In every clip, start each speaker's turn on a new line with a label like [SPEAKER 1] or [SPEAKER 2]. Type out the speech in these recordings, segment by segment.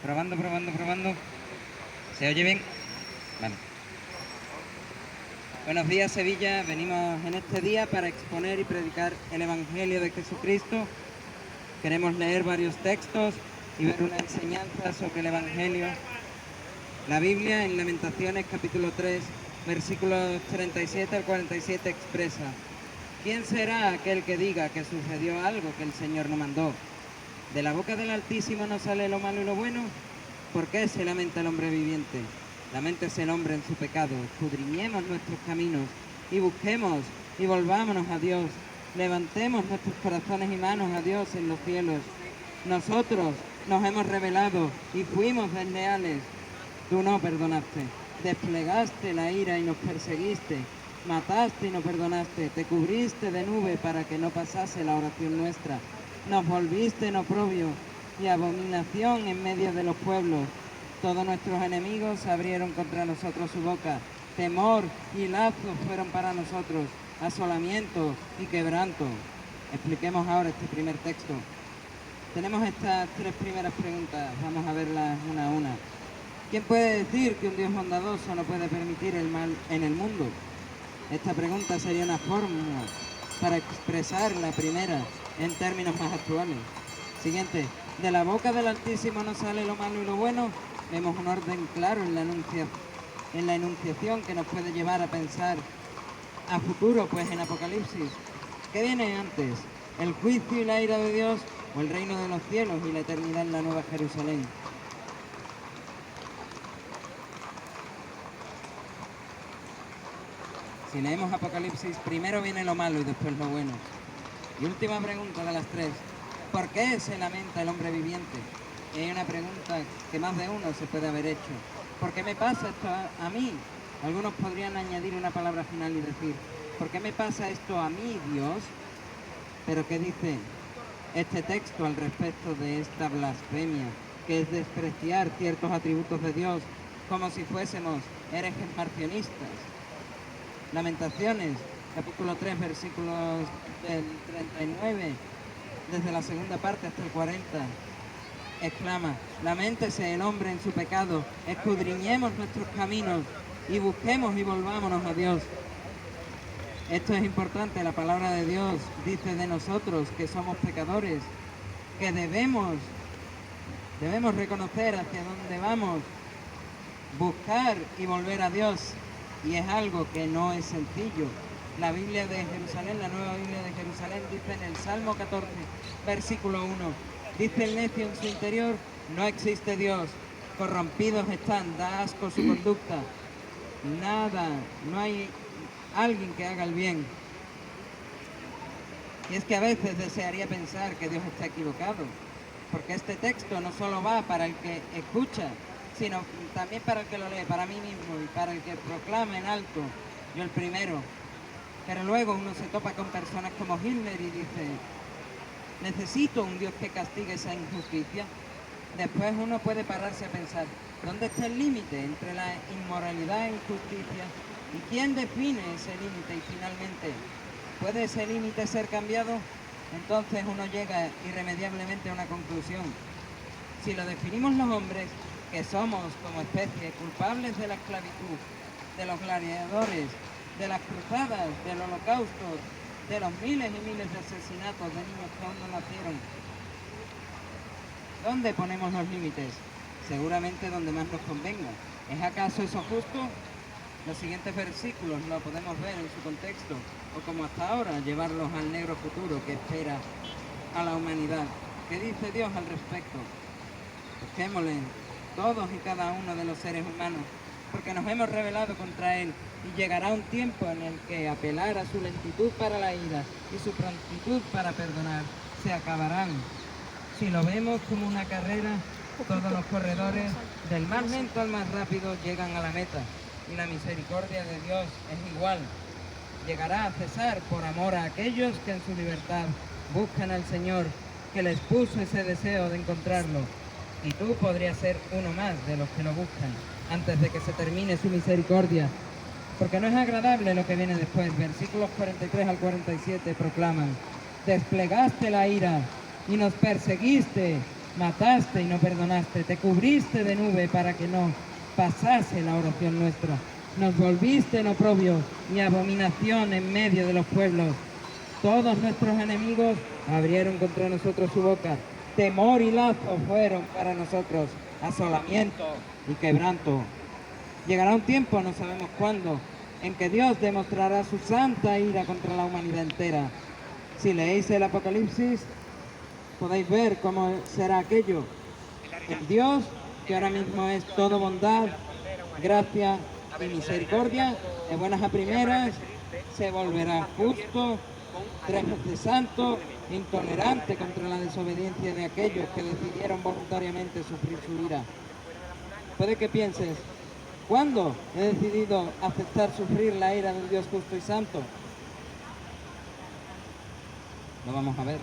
[SPEAKER 1] Probando, probando, probando. ¿Se oye bien? Vale. Buenos días, Sevilla. Venimos en este día para exponer y predicar el Evangelio de Jesucristo. Queremos leer varios textos y ver una enseñanza sobre el Evangelio. La Biblia en Lamentaciones capítulo 3, versículos 37 al 47 expresa: ¿quién será aquel que diga que sucedió algo que el Señor no mandó? ¿De la boca del Altísimo no sale lo malo y lo bueno? ¿Por qué se lamenta el hombre viviente? Laméntese el hombre en su pecado. Escudriñemos nuestros caminos y busquemos y volvámonos a Dios. Levantemos nuestros corazones y manos a Dios en los cielos. Nosotros nos hemos rebelado y fuimos desleales. Tú no perdonaste. Desplegaste la ira y nos perseguiste. Mataste y no perdonaste. Te cubriste de nube para que no pasase la oración nuestra. Nos volviste en oprobio y abominación en medio de los pueblos. Todos nuestros enemigos abrieron contra nosotros su boca. Temor y lazos fueron para nosotros, asolamiento y quebranto. Expliquemos ahora este primer texto. Tenemos estas tres primeras preguntas, vamos a verlas una a una. ¿Quién puede decir que un Dios bondadoso no puede permitir el mal en el mundo? Esta pregunta sería una fórmula para expresar la primera en términos más actuales. Siguiente, de la boca del Altísimo no sale lo malo y lo bueno. Vemos un orden claro en la enunciación que nos puede llevar a pensar a futuro, pues en Apocalipsis. ¿Qué viene antes? ¿El juicio y la ira de Dios o el reino de los cielos y la eternidad en la Nueva Jerusalén? Si leemos Apocalipsis, primero viene lo malo y después lo bueno. Y última pregunta de las tres: ¿por qué se lamenta el hombre viviente? Y hay una pregunta que más de uno se puede haber hecho: ¿por qué me pasa esto a mí? Algunos podrían añadir una palabra final y decir: ¿por qué me pasa esto a mí, Dios? Pero ¿qué dice este texto al respecto de esta blasfemia, que es despreciar ciertos atributos de Dios como si fuésemos herejes marcionistas? Lamentaciones, capítulo 3, versículos del 39, desde la segunda parte hasta el 40, exclama: laméntese el hombre en su pecado, escudriñemos nuestros caminos y busquemos y volvámonos a Dios. Esto es importante, la palabra de Dios dice de nosotros que somos pecadores, que debemos reconocer hacia dónde vamos, buscar y volver a Dios. Y es algo que no es sencillo. La Biblia de Jerusalén, la Nueva Biblia de Jerusalén, dice en el Salmo 14, versículo 1, dice el necio en su interior: no existe Dios, corrompidos están, da asco su conducta, nada, no hay alguien que haga el bien. Y es que a veces desearía pensar que Dios está equivocado, porque este texto no solo va para el que escucha, sino también para el que lo lee, para mí mismo y para el que proclama en alto, yo el primero. Pero luego uno se topa con personas como Hitler y dice: necesito un Dios que castigue esa injusticia. Después uno puede pararse a pensar: ¿dónde está el límite entre la inmoralidad e injusticia? ¿Y quién define ese límite? Y finalmente, ¿puede ese límite ser cambiado? Entonces uno llega irremediablemente a una conclusión: si lo definimos los hombres, que somos como especie culpables de la esclavitud, de los gladiadores, de las cruzadas, del holocausto, de los miles y miles de asesinatos de niños que aún no nacieron, ¿dónde ponemos los límites? Seguramente donde más nos convenga. ¿Es acaso eso justo? Los siguientes versículos lo podemos ver en su contexto, o como hasta ahora, llevarlos al negro futuro que espera a la humanidad. ¿Qué dice Dios al respecto? Busquémosle, todos y cada uno de los seres humanos, porque nos hemos rebelado contra Él, y llegará un tiempo en el que apelar a su lentitud para la ira y su prontitud para perdonar se acabarán. Si lo vemos como una carrera, todos los corredores, del más lento al más rápido, llegan a la meta, y la misericordia de Dios es igual. Llegará a cesar por amor a aquellos que en su libertad buscan al Señor, que les puso ese deseo de encontrarlo. Y tú podrías ser uno más de los que lo buscan antes de que se termine su misericordia, porque no es agradable lo que viene después. Versículos 43 al 47 proclaman: desplegaste la ira y nos perseguiste, Mataste y no perdonaste, te cubriste de nube para que no pasase la oración nuestra. Nos volviste en oprobio y abominación en medio de los pueblos. Todos nuestros enemigos abrieron contra nosotros su boca. Temor y lazo fueron para nosotros, asolamiento y quebranto. Llegará un tiempo, no sabemos cuándo, en que Dios demostrará su santa ira contra la humanidad entera. Si leéis el Apocalipsis, podéis ver cómo será aquello. El Dios, que ahora mismo es todo bondad, gracia y misericordia, de buenas a primeras, se volverá justo, 3 veces santo, intolerante contra la desobediencia de aquellos que decidieron voluntariamente sufrir su ira. Puede que pienses, ¿cuándo he decidido aceptar sufrir la ira del Dios justo y santo? Lo vamos a ver.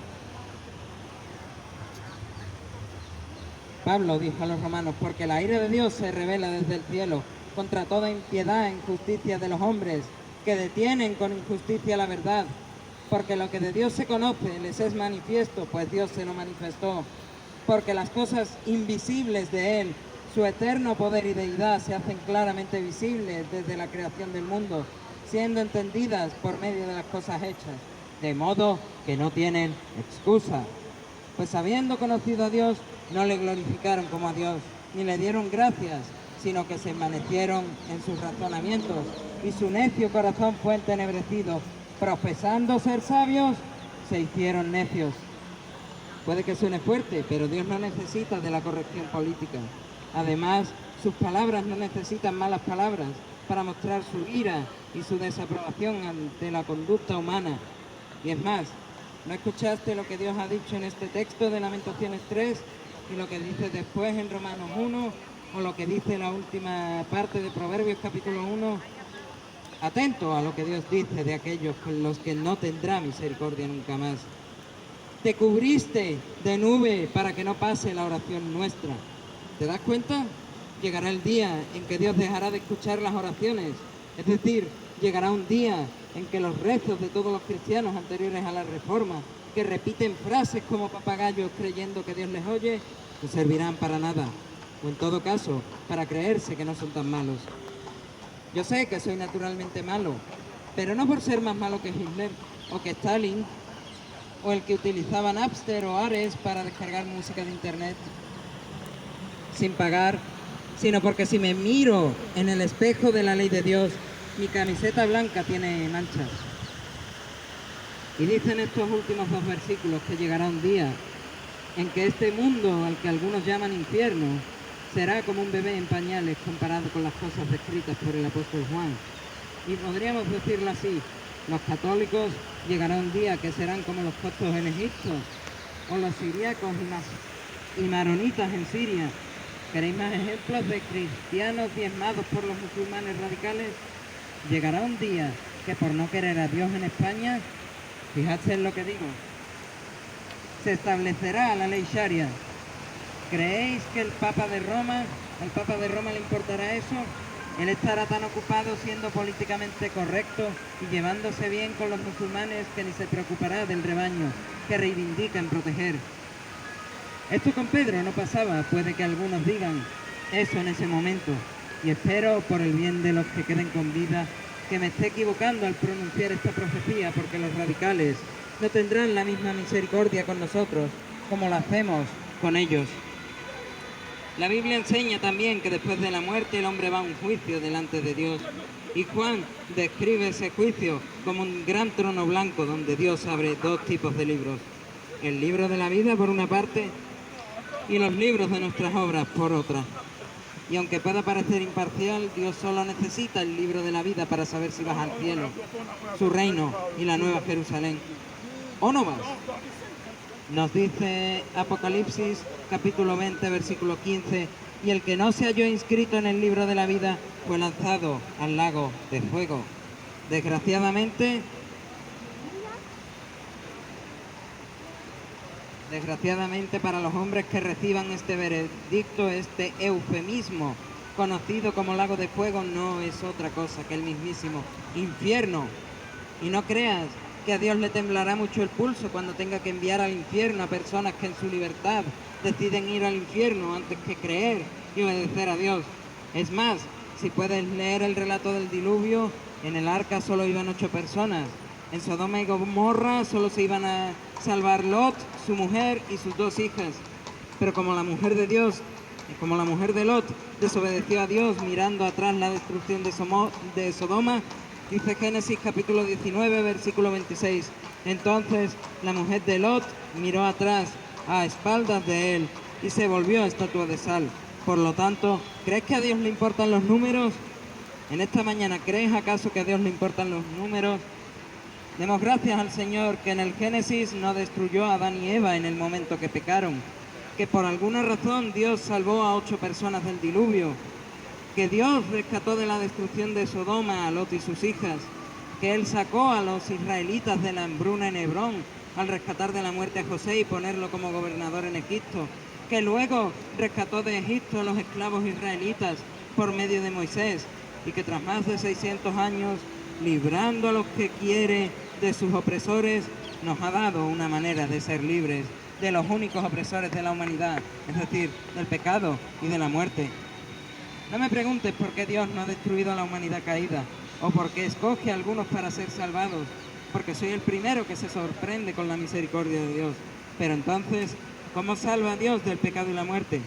[SPEAKER 1] Pablo dijo a los romanos, porque la ira de Dios se revela desde el cielo contra toda impiedad e injusticia de los hombres, que detienen con injusticia la verdad, porque lo que de Dios se conoce les es manifiesto, pues Dios se lo manifestó, porque las cosas invisibles de Él, su eterno poder y deidad, se hacen claramente visibles desde la creación del mundo, siendo entendidas por medio de las cosas hechas, de modo que no tienen excusa. Pues habiendo conocido a Dios, no le glorificaron como a Dios, ni le dieron gracias, sino que se envanecieron en sus razonamientos, y su necio corazón fue entenebrecido. Profesando ser sabios, se hicieron necios. Puede que suene fuerte, pero Dios no necesita de la corrección política. Además, sus palabras no necesitan malas palabras para mostrar su ira y su desaprobación ante la conducta humana. Y es más, ¿no escuchaste lo que Dios ha dicho en este texto de Lamentaciones 3 y lo que dice después en Romanos 1 o lo que dice la última parte de Proverbios capítulo 1? Atento a lo que Dios dice de aquellos con los que no tendrá misericordia nunca más. Te cubriste de nube para que no pase la oración nuestra. ¿Te das cuenta? Llegará el día en que Dios dejará de escuchar las oraciones. Es decir, llegará un día en que los rezos de todos los cristianos anteriores a la Reforma, que repiten frases como papagayos creyendo que Dios les oye, no servirán para nada. O en todo caso, para creerse que no son tan malos. Yo sé que soy naturalmente malo, pero no por ser más malo que Hitler o que Stalin o el que utilizaba Napster o Ares para descargar música de internet sin pagar, sino porque si me miro en el espejo de la ley de Dios, mi camiseta blanca tiene manchas. Y dicen estos últimos 2 versículos que llegará un día en que este mundo al que algunos llaman infierno será como un bebé en pañales comparado con las cosas descritas por el apóstol Juan. Y podríamos decirlo así, los católicos llegará un día que serán como los coptos en Egipto, o los siríacos y maronitas en Siria. ¿Queréis más ejemplos de cristianos diezmados por los musulmanes radicales? Llegará un día que por no querer a Dios en España, fíjate en lo que digo, se establecerá la ley Sharia. ¿Creéis que al Papa de Roma le importará eso? Él estará tan ocupado siendo políticamente correcto y llevándose bien con los musulmanes que ni se preocupará del rebaño que reivindican proteger. Esto con Pedro no pasaba, puede que algunos digan eso en ese momento, y espero por el bien de los que queden con vida que me esté equivocando al pronunciar esta profecía, porque los radicales no tendrán la misma misericordia con nosotros como la hacemos con ellos. La Biblia enseña también que después de la muerte el hombre va a un juicio delante de Dios. Y Juan describe ese juicio como un gran trono blanco donde Dios abre 2 tipos de libros. El libro de la vida por una parte y los libros de nuestras obras por otra. Y aunque pueda parecer imparcial, Dios solo necesita el libro de la vida para saber si vas al cielo, su reino y la nueva Jerusalén. ¿O no vas? Nos dice Apocalipsis capítulo 20, versículo 15, y el que no se halló inscrito en el libro de la vida fue lanzado al lago de fuego. Desgraciadamente para los hombres que reciban este veredicto, este eufemismo conocido como lago de fuego no es otra cosa que el mismísimo infierno. Y no creas que a Dios le temblará mucho el pulso cuando tenga que enviar al infierno a personas que en su libertad deciden ir al infierno antes que creer y obedecer a Dios. Es más, si puedes leer el relato del diluvio, en el arca solo iban 8 personas. En Sodoma y Gomorra solo se iban a salvar Lot, su mujer y sus 2 hijas. Pero como la mujer de Dios, como la mujer de Lot desobedeció a Dios mirando atrás la destrucción de Sodoma, dice Génesis capítulo 19, versículo 26. Entonces la mujer de Lot miró atrás, a espaldas de él, y se volvió estatua de sal. Por lo tanto, ¿crees que a Dios le importan los números? En esta mañana, ¿crees acaso que a Dios le importan los números? Demos gracias al Señor que en el Génesis no destruyó a Adán y Eva en el momento que pecaron, que por alguna razón Dios salvó a 8 personas del diluvio, que Dios rescató de la destrucción de Sodoma a Lot y sus hijas, que Él sacó a los israelitas de la hambruna en Hebrón al rescatar de la muerte a José y ponerlo como gobernador en Egipto, que luego rescató de Egipto a los esclavos israelitas por medio de Moisés, y que tras más de 600 años, librando a los que quiere de sus opresores, nos ha dado una manera de ser libres de los únicos opresores de la humanidad, es decir, del pecado y de la muerte. No me preguntes por qué Dios no ha destruido a la humanidad caída, o por qué escoge a algunos para ser salvados, porque soy el primero que se sorprende con la misericordia de Dios. Pero entonces, ¿cómo salva a Dios del pecado y la muerte?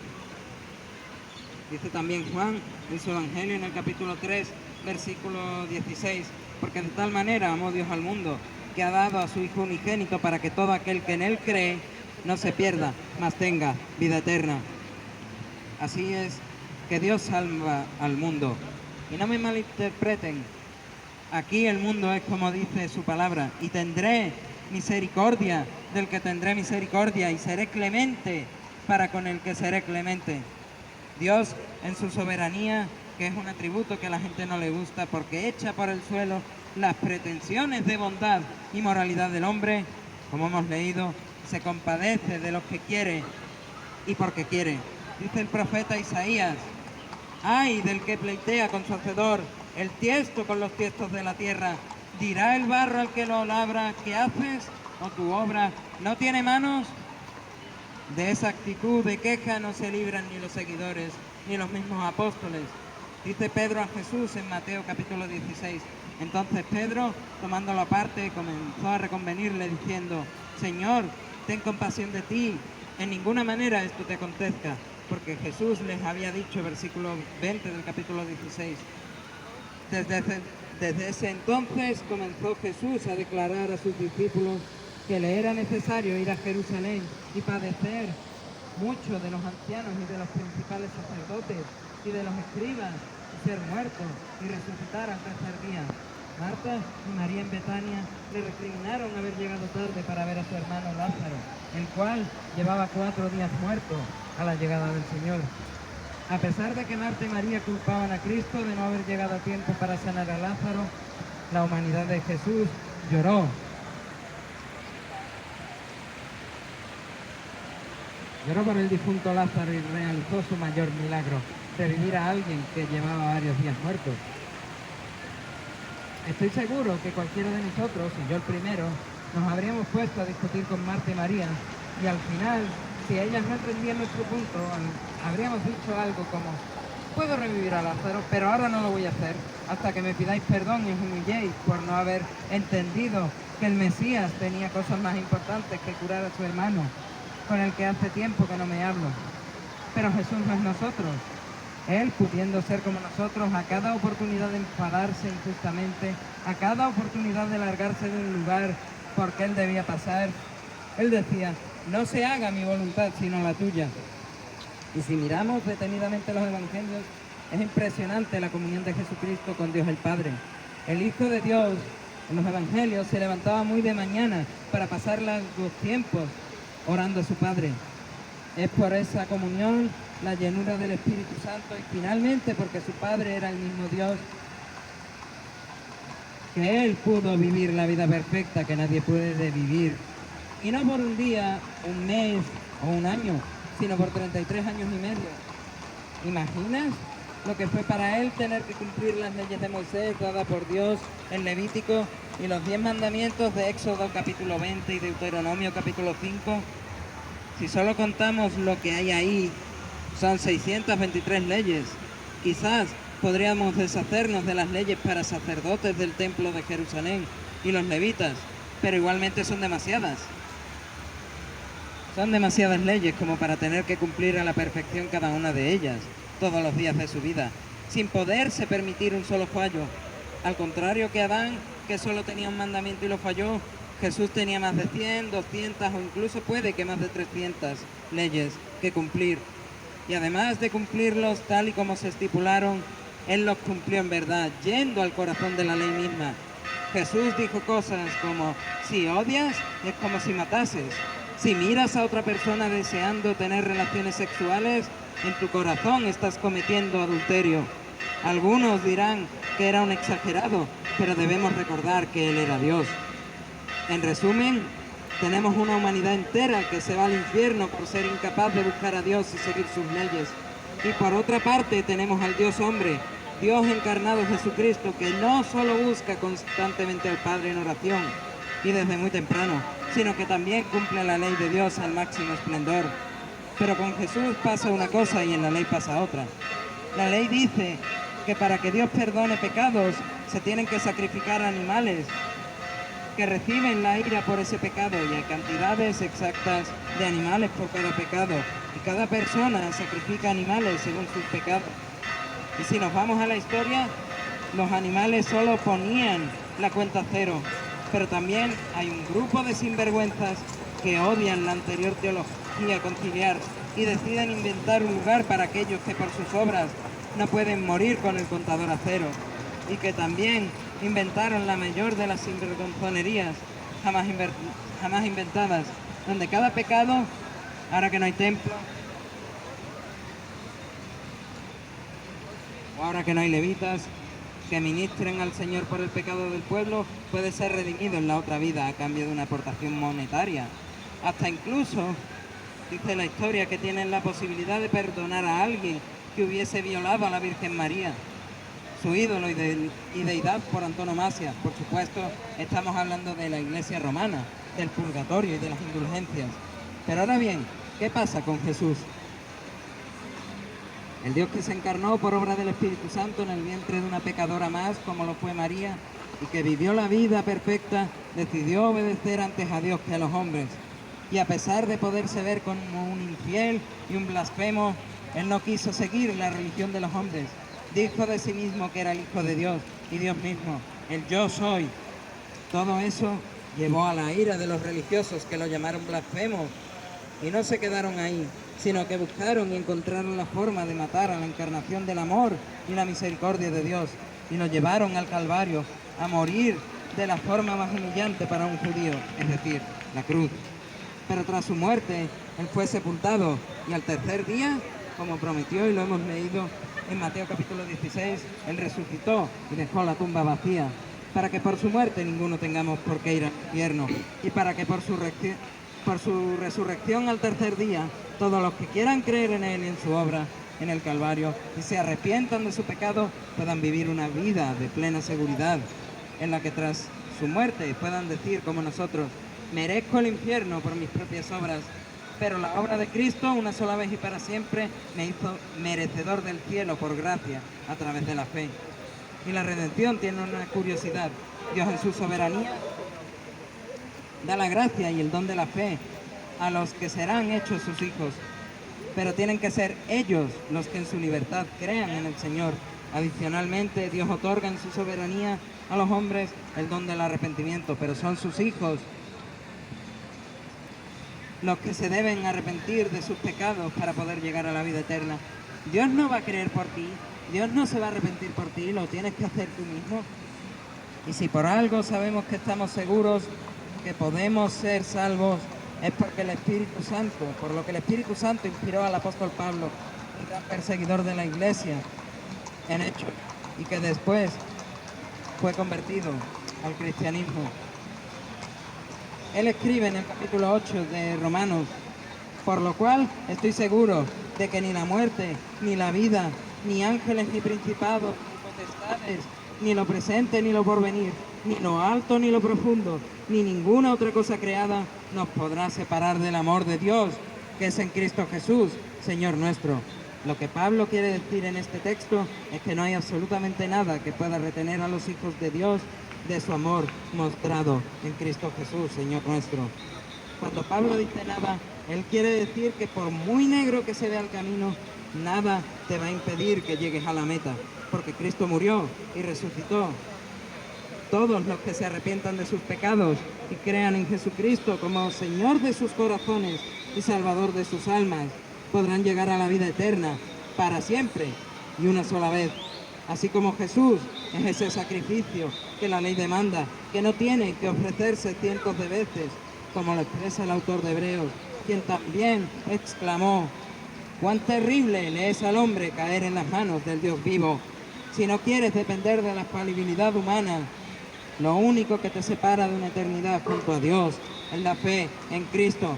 [SPEAKER 1] Dice también Juan en su Evangelio en el capítulo 3, versículo 16, porque de tal manera amó Dios al mundo, que ha dado a su Hijo unigénito para que todo aquel que en Él cree no se pierda, mas tenga vida eterna. Así es que Dios salva al mundo. Y no me malinterpreten, aquí el mundo es como dice su palabra, y tendré misericordia del que tendré misericordia, y seré clemente para con el que seré clemente. Dios, en su soberanía, que es un atributo que a la gente no le gusta porque echa por el suelo las pretensiones de bondad y moralidad del hombre, como hemos leído, se compadece de los que quiere y porque quiere. Dice el profeta Isaías: ay del que pleitea con su hacedor, el tiesto con los tiestos de la tierra. Dirá el barro al que lo labra: ¿qué haces? ¿O tu obra no tiene manos? De esa actitud de queja no se libran ni los seguidores, ni los mismos apóstoles. Dice Pedro a Jesús en Mateo capítulo 16. Entonces Pedro, tomándolo aparte, comenzó a reconvenirle diciendo: Señor, ten compasión de ti, en ninguna manera esto te acontezca, porque Jesús les había dicho, versículo 20 del capítulo 16. Desde ese entonces comenzó Jesús a declarar a sus discípulos que le era necesario ir a Jerusalén y padecer mucho de los ancianos y de los principales sacerdotes y de los escribas, y ser muerto y resucitar al tercer día. Marta y María en Betania le recriminaron haber llegado tarde para ver a su hermano Lázaro, el cual llevaba 4 días muerto a la llegada del Señor. A pesar de que Marta y María culpaban a Cristo de no haber llegado a tiempo para sanar a Lázaro, la humanidad de Jesús lloró. Lloró por el difunto Lázaro y realizó su mayor milagro, revivir a alguien que llevaba varios días muerto. Estoy seguro que cualquiera de nosotros, y yo el primero, nos habríamos puesto a discutir con Marta y María, y al final, si ellas no entendían nuestro punto, habríamos dicho algo como: puedo revivir a Lázaro, pero ahora no lo voy a hacer, hasta que me pidáis perdón y os humilléis por no haber entendido que el Mesías tenía cosas más importantes que curar a su hermano, con el que hace tiempo que no me hablo. Pero Jesús no es nosotros. Él, pudiendo ser como nosotros, a cada oportunidad de enfadarse injustamente, a cada oportunidad de largarse de un lugar porque Él debía pasar, Él decía: no se haga mi voluntad sino la tuya. Y si miramos detenidamente los evangelios, es impresionante la comunión de Jesucristo con Dios el Padre. El Hijo de Dios, en los evangelios, se levantaba muy de mañana para pasar largos tiempos orando a su Padre. Es por esa comunión, la llenura del Espíritu Santo y finalmente porque su Padre era el mismo Dios, que Él pudo vivir la vida perfecta que nadie puede vivir. Y no por un día, un mes o un año, sino por 33 años y medio. ¿Imaginas lo que fue para Él tener que cumplir las leyes de Moisés dadas por Dios en Levítico Y los 10 mandamientos de Éxodo capítulo 20 y Deuteronomio capítulo 5, si solo contamos lo que hay ahí, son 623 leyes. Quizás podríamos deshacernos de las leyes para sacerdotes del templo de Jerusalén y los levitas, pero igualmente son demasiadas. Son demasiadas leyes como para tener que cumplir a la perfección cada una de ellas, todos los días de su vida, sin poderse permitir un solo fallo. Al contrario que Adán, que solo tenía un mandamiento y lo falló, Jesús tenía más de 100, 200 o incluso puede que más de 300 leyes que cumplir. Y además de cumplirlos tal y como se estipularon, Él los cumplió en verdad, yendo al corazón de la ley misma. Jesús dijo cosas como: si odias, es como si matases. Si miras a otra persona deseando tener relaciones sexuales, en tu corazón estás cometiendo adulterio. Algunos dirán que era un exagerado, pero debemos recordar que Él era Dios. En resumen, tenemos una humanidad entera que se va al infierno por ser incapaz de buscar a Dios y seguir sus leyes. Y por otra parte tenemos al Dios hombre, Dios encarnado Jesucristo, que no solo busca constantemente al Padre en oración y desde muy temprano, sino que también cumple la ley de Dios al máximo esplendor. Pero con Jesús pasa una cosa y en la ley pasa otra. La ley dice que para que Dios perdone pecados se tienen que sacrificar animales que reciben la ira por ese pecado, y hay cantidades exactas de animales por cada pecado, y cada persona sacrifica animales según sus pecados. Y si nos vamos a la historia, los animales solo ponían la cuenta cero, pero también hay un grupo de sinvergüenzas que odian la anterior teología conciliar y deciden inventar un lugar para aquellos que por sus obras no pueden morir con el contador a cero, y que también inventaron la mayor de las sinvergonzonerías jamás inventadas, donde cada pecado, ahora que no hay templo, o ahora que no hay levitas que ministren al Señor por el pecado del pueblo, puede ser redimido en la otra vida a cambio de una aportación monetaria. Hasta incluso, dice la historia, que tienen la posibilidad de perdonar a alguien que hubiese violado a la Virgen María, su ídolo y deidad por antonomasia. Por supuesto, estamos hablando de la Iglesia romana, del purgatorio y de las indulgencias. Pero ahora bien, ¿qué pasa con Jesús? El Dios que se encarnó por obra del Espíritu Santo en el vientre de una pecadora más, como lo fue María, y que vivió la vida perfecta, decidió obedecer antes a Dios que a los hombres. Y a pesar de poderse ver como un infiel y un blasfemo, Él no quiso seguir la religión de los hombres. Dijo de sí mismo que era el Hijo de Dios y Dios mismo, el yo soy. Todo eso llevó a la ira de los religiosos, que lo llamaron blasfemo, y no se quedaron ahí, sino que buscaron y encontraron la forma de matar a la encarnación del amor y la misericordia de Dios, y lo llevaron al Calvario a morir de la forma más humillante para un judío, es decir, la cruz. Pero tras su muerte, Él fue sepultado, y al tercer día, como prometió y lo hemos leído en Mateo capítulo 16, Él resucitó y dejó la tumba vacía, para que por su muerte ninguno tengamos por qué ir al infierno, y para que por su resurrección al tercer día, todos los que quieran creer en Él y en su obra en el Calvario y se arrepientan de su pecado, puedan vivir una vida de plena seguridad, en la que tras su muerte puedan decir como nosotros: merezco el infierno por mis propias obras, pero la obra de Cristo, una sola vez y para siempre, me hizo merecedor del cielo por gracia a través de la fe. Y la redención tiene una curiosidad: Dios en su soberanía da la gracia y el don de la fe a los que serán hechos sus hijos, pero tienen que ser ellos los que en su libertad crean en el Señor. Adicionalmente, Dios otorga en su soberanía a los hombres el don del arrepentimiento, pero son sus hijos los que se deben arrepentir de sus pecados para poder llegar a la vida eterna. Dios no va a creer por ti, Dios no se va a arrepentir por ti, lo tienes que hacer tú mismo. Y si por algo sabemos que estamos seguros que podemos ser salvos, es porque el Espíritu Santo, por lo que el Espíritu Santo inspiró al apóstol Pablo, un gran perseguidor de la iglesia en Hechos, y que después fue convertido al cristianismo. Él escribe en el capítulo 8 de Romanos: por lo cual estoy seguro de que ni la muerte, ni la vida, ni ángeles, ni principados, ni potestades, ni lo presente ni lo porvenir, ni lo alto ni lo profundo, ni ninguna otra cosa creada nos podrá separar del amor de Dios, que es en Cristo Jesús, Señor nuestro. Lo que Pablo quiere decir en este texto es que no hay absolutamente nada que pueda retener a los hijos de Dios de su amor mostrado en Cristo Jesús, Señor nuestro. Cuando Pablo dice nada, él quiere decir que por muy negro que se vea el camino, nada te va a impedir que llegues a la meta, porque Cristo murió y resucitó. Todos los que se arrepientan de sus pecados y crean en Jesucristo como Señor de sus corazones y Salvador de sus almas, podrán llegar a la vida eterna para siempre y una sola vez. Así como Jesús es ese sacrificio que la ley demanda, que no tiene que ofrecerse cientos de veces, como lo expresa el autor de Hebreos, quien también exclamó: cuán terrible le es al hombre caer en las manos del Dios vivo. Si no quieres depender de la falibilidad humana, lo único que te separa de una eternidad junto a Dios es la fe en Cristo.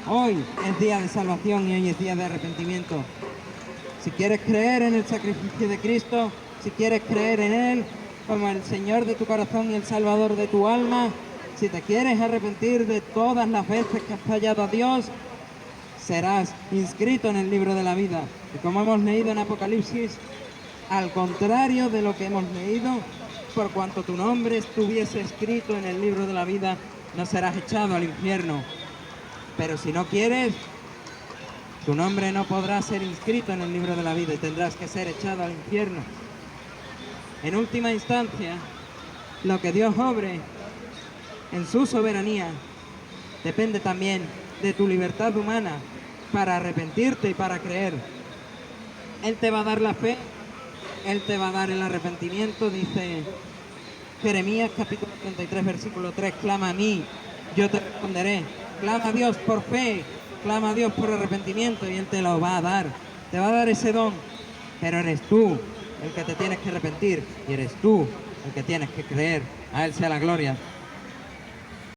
[SPEAKER 1] Hoy es día de salvación y hoy es día de arrepentimiento. Si quieres creer en el sacrificio de Cristo, si quieres creer en Él como el Señor de tu corazón y el Salvador de tu alma, si te quieres arrepentir de todas las veces que has fallado a Dios, serás inscrito en el libro de la vida. Y como hemos leído en Apocalipsis, al contrario de lo que hemos leído, por cuanto tu nombre estuviese escrito en el libro de la vida, no serás echado al infierno. Pero si no quieres, tu nombre no podrá ser inscrito en el libro de la vida y tendrás que ser echado al infierno. En última instancia, lo que Dios obre en su soberanía depende también de tu libertad humana para arrepentirte y para creer. Él te va a dar la fe, Él te va a dar el arrepentimiento, dice Jeremías capítulo 33, versículo 3, clama a mí, yo te responderé. Clama a Dios por fe, clama a Dios por arrepentimiento y Él te lo va a dar. Te va a dar ese don, pero eres tú el que te tienes que arrepentir y eres tú el que tienes que creer. A Él sea la gloria.